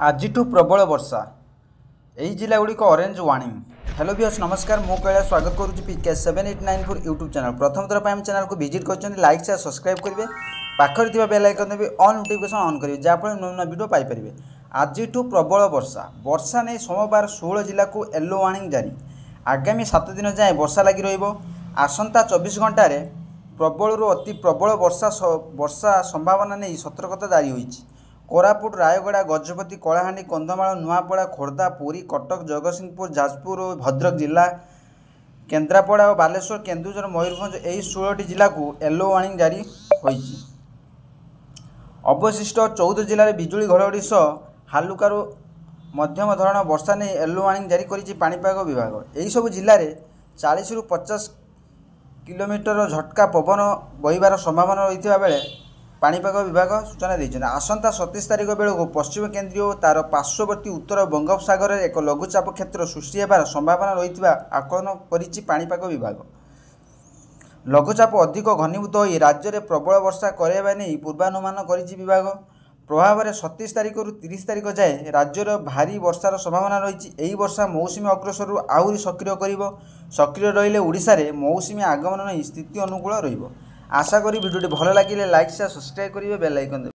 आजिठू प्रबल वर्षा यही जिलागुड़िक orange warning. Hello viewers नमस्कार, मु कैलाश स्वागत करुच्ची PK7894 यूट्यूब चैनल। प्रथम थर पर चैनल को विजिट कर लाइक शेयर सब्सक्राइब करेंगे, पाखर बेल आइकन भी ऑल नोटिफिकेशन ऑन करेंगे जहाँफल नुआ नुआ वीडियो पाइपर। आजिठू प्रबल वर्षा नहीं सोमवार 16 जिला को येलो वार्निंग जारी। आगामी 7 दिन जाए वर्षा लगी रसंता 24 घंटे प्रबल अति प्रबल वर्षा संभावना नहीं सतर्कता जारी होती। कोरापुट, रायगड़ा, गजपति, कलाहांडी, कंधमाल, नुआपड़ा, खोर्धा, पुरी, कटक, जगतसिंहपुर, जाजपुर और भद्रक जिला, केन्द्रापड़ा और बालेश्वर, केन्दुझर, मयूरभंज यही 16टी जिला को येलो वार्निंग जारी होती। अवशिष्ट 14 जिले में बिजुली घड़घड़ी सह हालुकारु मध्यम धरण वर्षा नहीं येलो वार्निंग जारी करिछि पाणीपाग विभाग। यही सब जिले में 40 ରୁ 50 किलोमीटर झटका पवन बहिबार संभावना रही बेले पाणीपाग विभाग सूचना देते। आसंता 27 तारिख बेलू पश्चिम केन्द्रीय और तार पार्श्ववर्ती उत्तर बंगोपसागर में एक लघुचाप क्षेत्र सृष्टि होबार संभावना रही आकलन करिछि पाणीपाग विभाग। लघुचाप अधिक घनीभूत हो राज्य में प्रबल वर्षा कराइबा नहीं पूर्वानुमान करिछि विभाग। प्रभाव में 27 तारिख ରୁ 30 तारिख जाए राज्यर भारी वर्षार संभावना रही। यही वर्षा मौसुमी अग्रसर आहरी सक्रिय कर सक्रिय रहिले ओडिशा रे मौसुमी आगमन नहीं स्थिति अनुकूल रहिबो। आशा करी वीडियो भल लगे लाइक शेयर सब्सक्राइब करेंगे, बेल आइकन